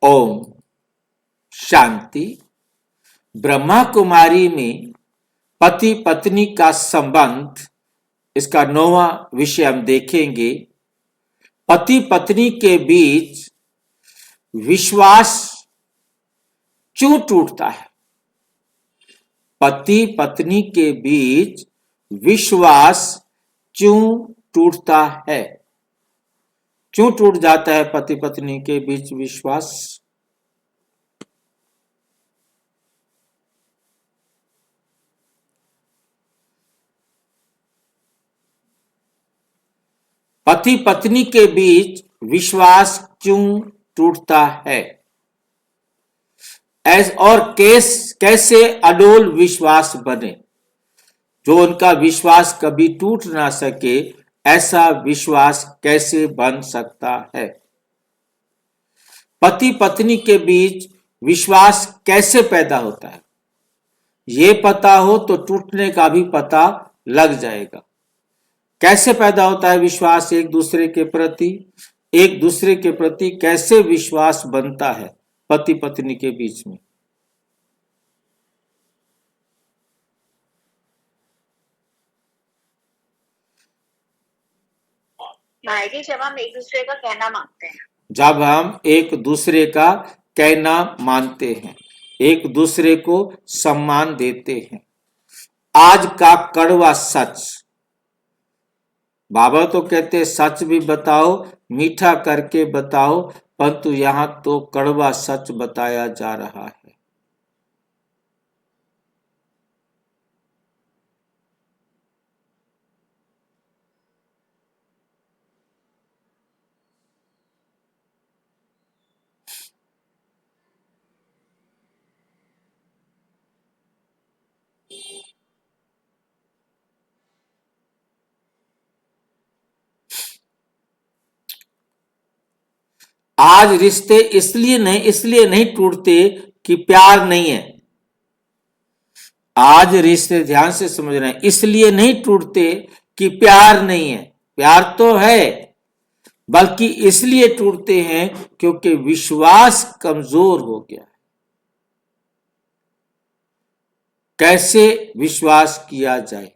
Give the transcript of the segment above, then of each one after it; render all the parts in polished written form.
ओम शांति। ब्रह्मा कुमारी में पति पत्नी का संबंध, इसका 9वां विषय हम देखेंगे। पति पत्नी के बीच विश्वास क्यों टूटता है? पति पत्नी के बीच विश्वास क्यों टूटता है? क्यों टूट जाता है पति पत्नी के बीच विश्वास? पति पत्नी के बीच विश्वास क्यों टूटता है? और कैसे अडोल विश्वास बने, जो उनका विश्वास कभी टूट ना सके, ऐसा विश्वास कैसे बन सकता है? पति पत्नी के बीच विश्वास कैसे पैदा होता है? ये पता हो तो टूटने का भी पता लग जाएगा। कैसे पैदा होता है विश्वास एक दूसरे के प्रति? एक दूसरे के प्रति कैसे विश्वास बनता है पति पत्नी के बीच में? जब हम एक दूसरे का कहना मानते हैं। जब हम एक दूसरे का कहना मानते हैं, एक दूसरे को सम्मान देते हैं। आज का कड़वा सच, बाबा तो कहते सच भी बताओ, मीठा करके बताओ, परंतु यहां तो कड़वा सच बताया जा रहा है। आज रिश्ते इसलिए नहीं टूटते कि प्यार नहीं है। आज रिश्ते, ध्यान से समझ रहे हैं, इसलिए नहीं टूटते कि प्यार नहीं है। प्यार तो है, बल्कि इसलिए टूटते हैं क्योंकि विश्वास कमजोर हो गया। कैसे विश्वास किया जाए?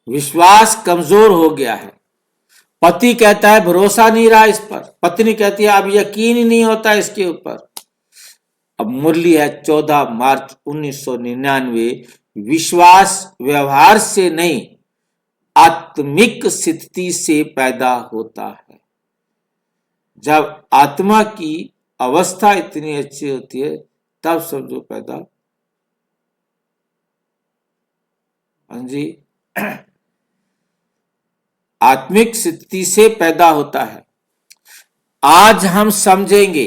विश्वास कमजोर हो गया है। पति कहता है भरोसा नहीं रहा इस पर, पत्नी कहती है अब यकीन ही नहीं होता इसके ऊपर। अब मुरली है 14 मार्च 1999। विश्वास व्यवहार से नहीं, आत्मिक स्थिति से पैदा होता है। जब आत्मा की अवस्था इतनी अच्छी होती है तब समझो पैदा। हाँ जी, आत्मिक स्थिति से पैदा होता है। आज हम समझेंगे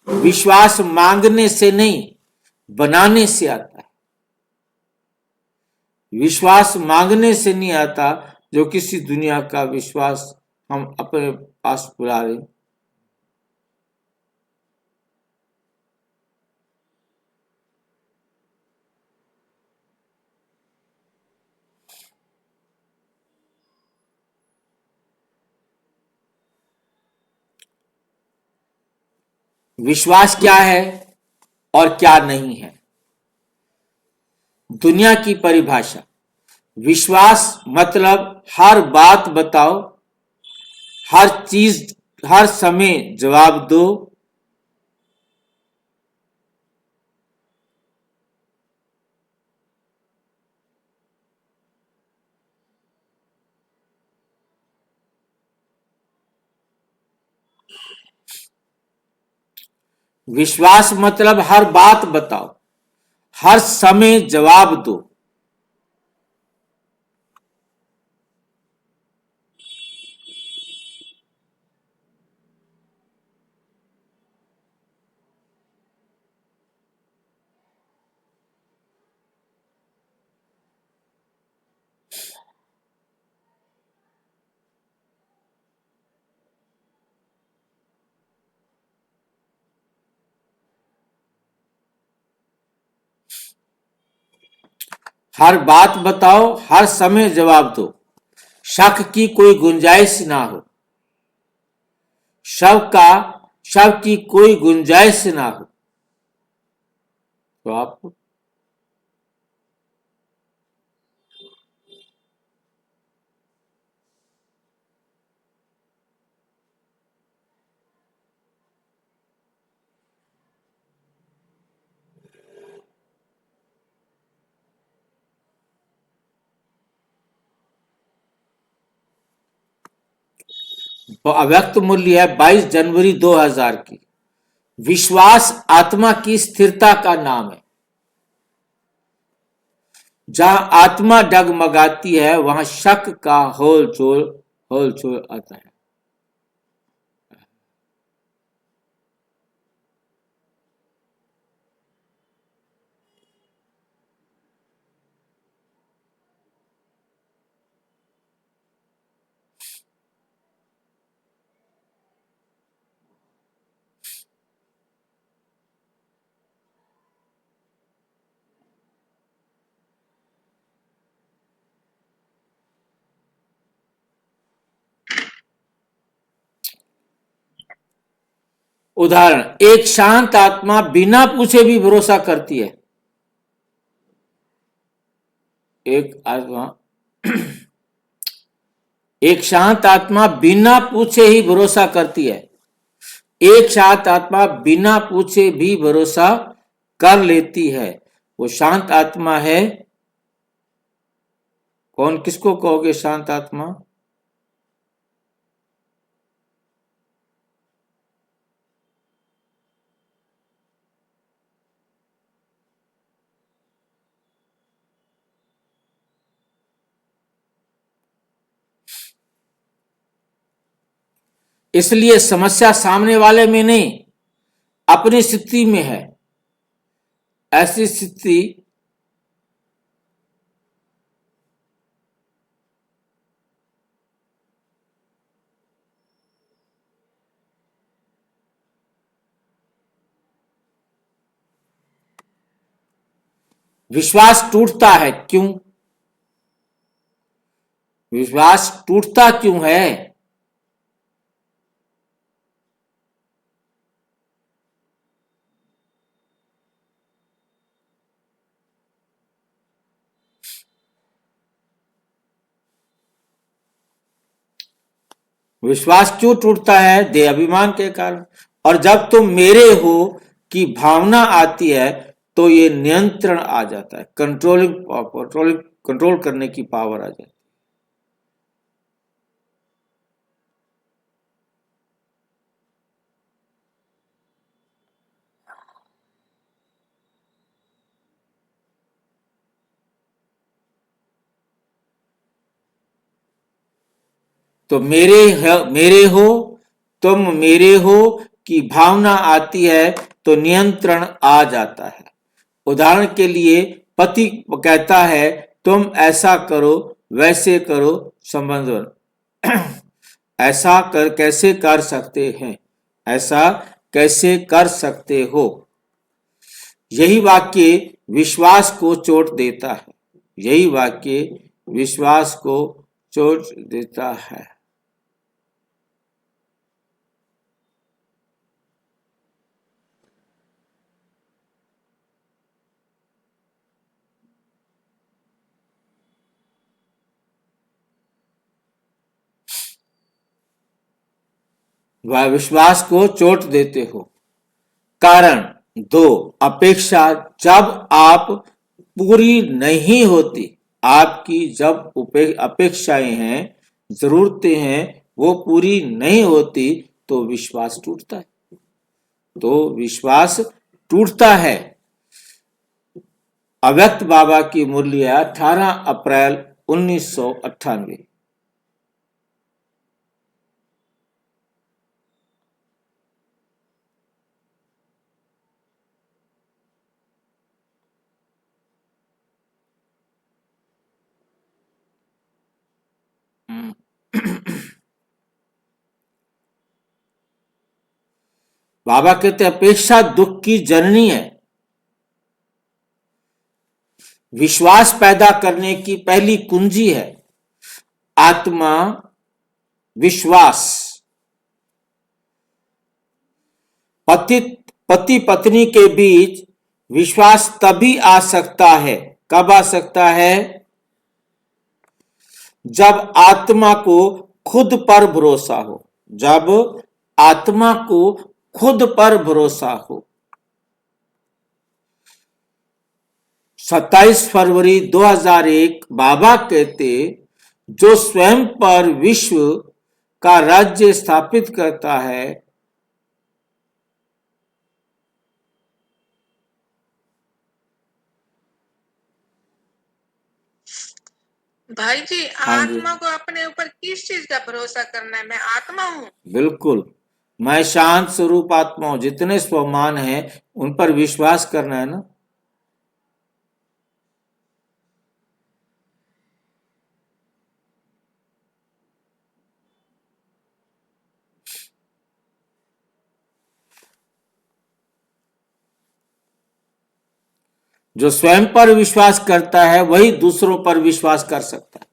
विश्वास मांगने से नहीं, बनाने से आता है। विश्वास मांगने से नहीं आता, जो किसी दुनिया का विश्वास हम अपने पास बुला रहे। विश्वास क्या है और क्या नहीं है? दुनिया की परिभाषा, विश्वास मतलब हर बात बताओ, हर चीज, हर समय जवाब दो। विश्वास मतलब हर बात बताओ, हर समय जवाब दो। हर बात बताओ, हर समय जवाब दो, शक की कोई गुंजाइश ना हो, शव की कोई गुंजाइश ना हो। तो आप अव्यक्त मूल्य है 22 जनवरी 2000 की। विश्वास आत्मा की स्थिरता का नाम है। जहां आत्मा डगमगाती है वहां शक का होलचोल आता है। उदाहरण, एक शांत आत्मा बिना पूछे भी भरोसा करती है। एक आत्मा एक शांत आत्मा बिना पूछे ही भरोसा करती है। एक शांत आत्मा बिना पूछे भी भरोसा कर लेती है। वो शांत आत्मा है कौन? किसको कहोगे शांत आत्मा? इसलिए समस्या सामने वाले में नहीं, अपनी स्थिति में है। ऐसी स्थिति विश्वास टूटता है क्यों? विश्वास टूटता क्यों है? विश्वास क्यों टूटता है? देह अभिमान के कारण। और जब तुम मेरे हो की भावना आती है तो ये नियंत्रण आ जाता है, कंट्रोल करने की पावर आ जाती है। तो मेरे हो, तुम मेरे हो की भावना आती है तो नियंत्रण आ जाता है। उदाहरण के लिए पति कहता है तुम ऐसा करो वैसे करो, संबंध ऐसा कर कैसे कर सकते हैं, ऐसा कैसे कर सकते हो। यही वाक्य विश्वास को चोट देता है। यही वाक्य विश्वास को चोट देता है। वह विश्वास को चोट देते हो। कारण दो, अपेक्षा जब आप पूरी नहीं होती, आपकी जब अपेक्षाएं हैं, जरूरतें हैं, वो पूरी नहीं होती तो विश्वास टूटता है। तो विश्वास टूटता है। अव्यक्त बाबा की मुरली है 18 अप्रैल 1998। बाबा कहते हैं अपेक्षा दुख की जननी है। विश्वास पैदा करने की पहली कुंजी है आत्मा विश्वास। पति पत्नी के बीच विश्वास तभी आ सकता है, कब आ सकता है? जब आत्मा को खुद पर भरोसा हो, जब आत्मा को खुद पर भरोसा हो। 27 फरवरी 2001 बाबा कहते, जो स्वयं पर विश्व का राज्य स्थापित करता है, भाई जी, हाँ जी, आत्मा को अपने ऊपर किस चीज का भरोसा करना है? मैं आत्मा हूँ। बिल्कुल, मैं शांत स्वरूप आत्मा हूं। जितने स्वमान हैं उन पर विश्वास करना है ना। जो स्वयं पर विश्वास करता है वही दूसरों पर विश्वास कर सकता है।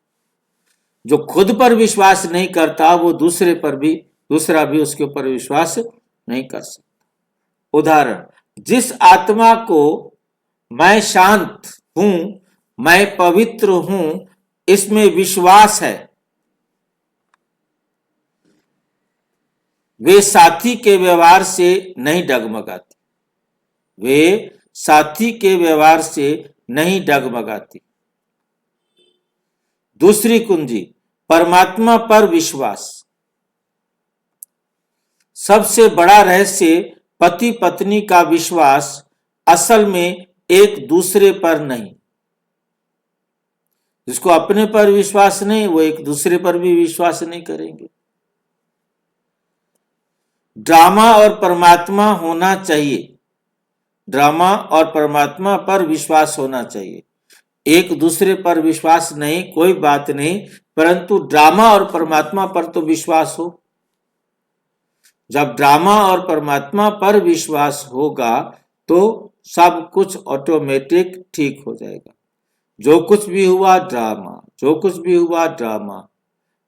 जो खुद पर विश्वास नहीं करता वो दूसरा भी उसके ऊपर विश्वास नहीं कर सकता। उदाहरण, जिस आत्मा को मैं शांत हूं, मैं पवित्र हूं, इसमें विश्वास है, वे साथी के व्यवहार से नहीं डगमगाती। वे साथी के व्यवहार से नहीं डगमगाती। दूसरी कुंजी, परमात्मा पर विश्वास। सबसे बड़ा रहस्य पति पत्नी का विश्वास असल में एक दूसरे पर नहीं। जिसको अपने पर विश्वास नहीं, वो एक दूसरे पर भी विश्वास नहीं करेंगे। ड्रामा और परमात्मा होना चाहिए। ड्रामा और परमात्मा पर विश्वास होना चाहिए। एक दूसरे पर विश्वास नहीं, कोई बात नहीं, परंतु ड्रामा और परमात्मा पर तो विश्वास हो। जब ड्रामा और परमात्मा पर विश्वास होगा तो सब कुछ ऑटोमेटिक ठीक हो जाएगा। जो कुछ भी हुआ ड्रामा, जो कुछ भी हुआ ड्रामा।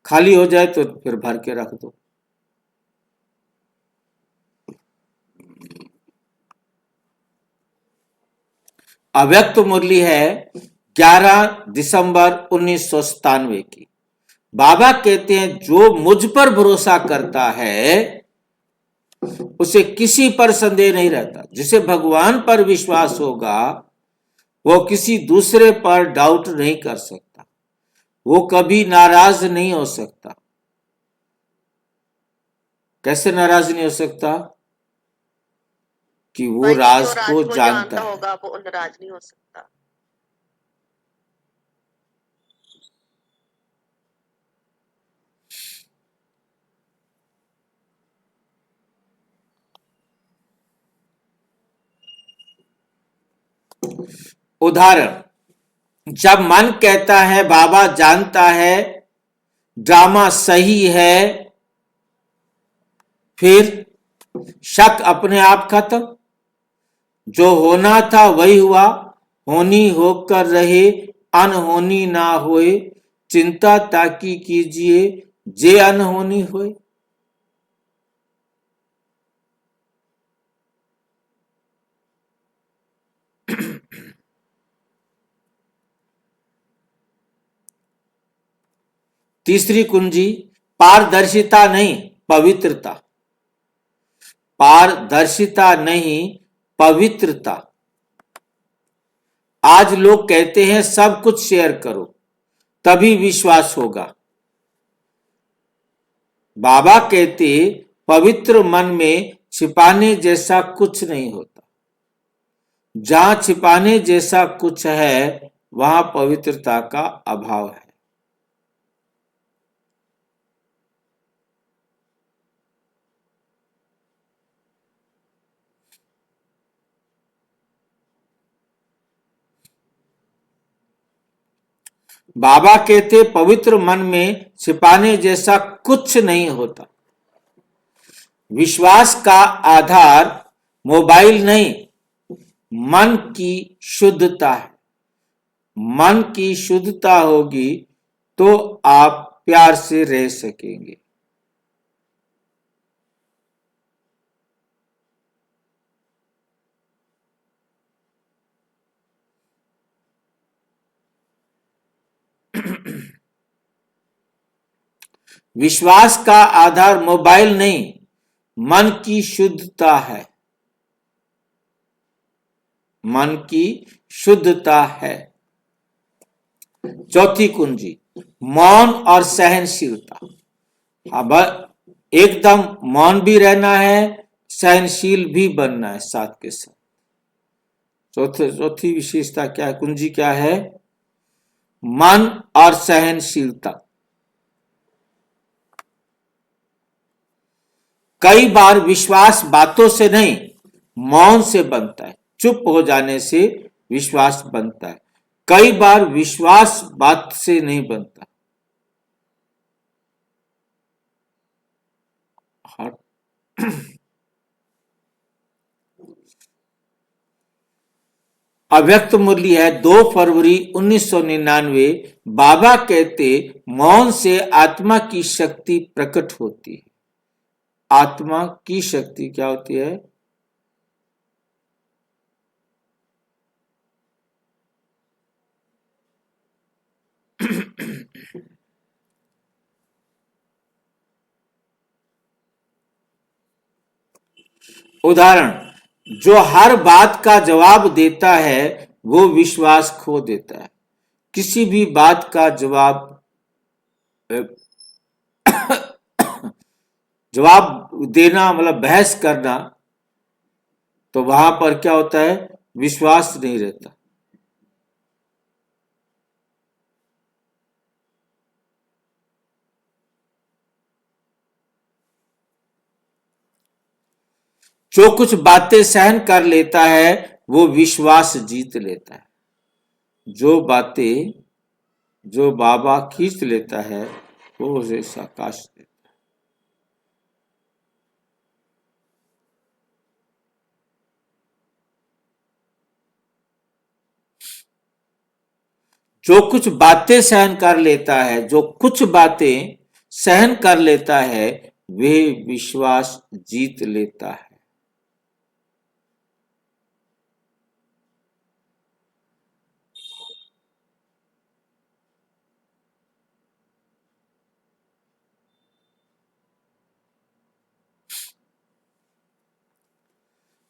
खाली हो जाए तो फिर भर के रख दो। अव्यक्त मुरली है 11 दिसंबर 1997 की। बाबा कहते हैं, जो मुझ पर भरोसा करता है उसे किसी पर संदेह नहीं रहता। जिसे भगवान पर विश्वास होगा वो किसी दूसरे पर डाउट नहीं कर सकता। वो कभी नाराज नहीं हो सकता। कैसे नाराज नहीं हो सकता? कि वो राज को जानता है। होगा वो नाराज नहीं हो सकता। उदाहरण, जब मन कहता है बाबा जानता है ड्रामा सही है, फिर शक अपने आप खत्म। जो होना था वही हुआ, होनी होकर रहे, अनहोनी ना होए, चिंता ताकि कीजिए जे अनहोनी होए। तीसरी कुंजी, पारदर्शिता नहीं पवित्रता। पारदर्शिता नहीं पवित्रता। आज लोग कहते हैं सब कुछ शेयर करो तभी विश्वास होगा। बाबा कहते, पवित्र मन में छिपाने जैसा कुछ नहीं होता। जहां छिपाने जैसा कुछ है वहां पवित्रता का अभाव है। बाबा कहते, पवित्र मन में छिपाने जैसा कुछ नहीं होता। विश्वास का आधार मोबाइल नहीं, मन की शुद्धता है। मन की शुद्धता होगी तो आप प्यार से रह सकेंगे। विश्वास का आधार मोबाइल नहीं, मन की शुद्धता है। मन की शुद्धता है। चौथी कुंजी, मौन और सहनशीलता। अब एकदम मौन भी रहना है, सहनशील भी बनना है साथ के साथ। चौथी विशेषता क्या है, कुंजी क्या है? मन और सहनशीलता। कई बार विश्वास बातों से नहीं, मौन से बनता है। चुप हो जाने से विश्वास बनता है। कई बार विश्वास बात से नहीं बनता। अव्यक्त मूल्य है 2 फरवरी 1999। बाबा कहते, मौन से आत्मा की शक्ति प्रकट होती है। आत्मा की शक्ति क्या होती है? उदाहरण, जो हर बात का जवाब देता है वो विश्वास खो देता है। किसी भी बात का जवाब देना मतलब बहस करना, तो वहां पर क्या होता है? विश्वास नहीं रहता। जो कुछ बातें सहन कर लेता है वो विश्वास जीत लेता है। जो बातें जो बाबा खींच लेता है वो उसे साकाश देता है। जो कुछ बातें सहन कर लेता है, जो कुछ बातें सहन कर लेता है, वे विश्वास जीत लेता है।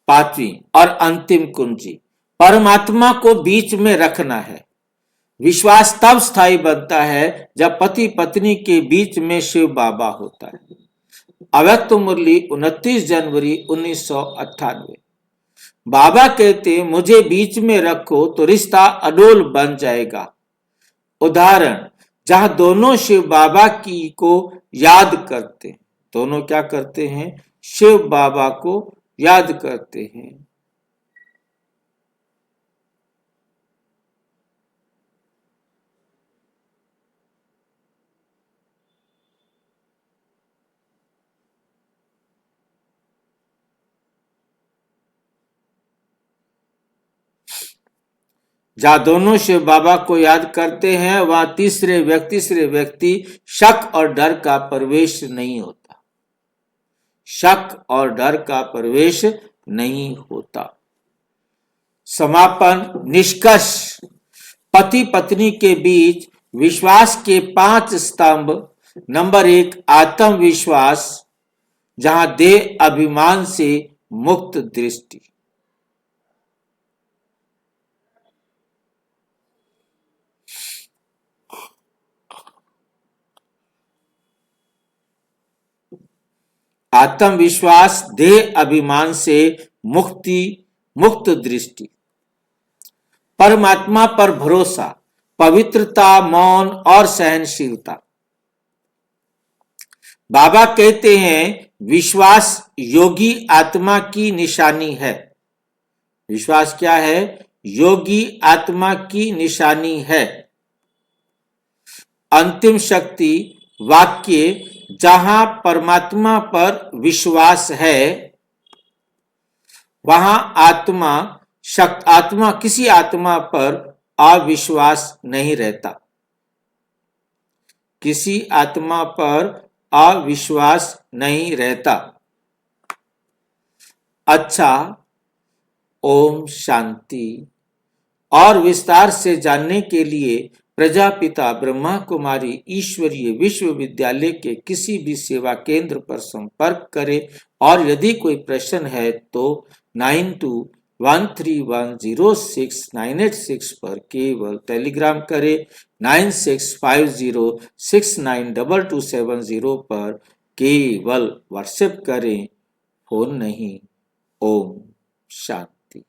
पांचवी और अंतिम कुंजी, परमात्मा को बीच में रखना है। विश्वास तब स्थायी बनता है जब पति पत्नी के बीच में शिव बाबा होता है। अव्यक्त मुरली 29 जनवरी 1998। बाबा कहते, मुझे बीच में रखो तो रिश्ता अडोल बन जाएगा। उदाहरण, जहां दोनों शिव बाबा की को याद करते हैं। दोनों क्या करते हैं? शिव बाबा को याद करते हैं। जहां दोनों शिव बाबा को याद करते हैं वहां तीसरे व्यक्ति शक और डर का प्रवेश नहीं होता। शक और डर का प्रवेश नहीं होता। समापन निष्कर्ष, पति पत्नी के बीच विश्वास के 5 स्तंभ। नंबर 1, आत्मविश्वास, जहां देह अभिमान से मुक्त दृष्टि। आत्मविश्वास, देह अभिमान से मुक्त दृष्टि। परमात्मा पर भरोसा, पवित्रता, मौन और सहनशीलता। बाबा कहते हैं, विश्वास योगी आत्मा की निशानी है। विश्वास क्या है? योगी आत्मा की निशानी है। अंतिम शक्ति वाक्य, जहां परमात्मा पर विश्वास है वहां आत्मा किसी आत्मा पर अविश्वास नहीं रहता। किसी आत्मा पर अविश्वास नहीं रहता। अच्छा, ओम शांति। और विस्तार से जानने के लिए प्रजापिता ब्रह्मा कुमारी ईश्वरीय विश्वविद्यालय के किसी भी सेवा केंद्र पर संपर्क करें और यदि कोई प्रश्न है तो 9213106986 पर केवल टेलीग्राम करें। 9650692270 पर केवल व्हाट्सएप करें, फोन नहीं। ओम शांति।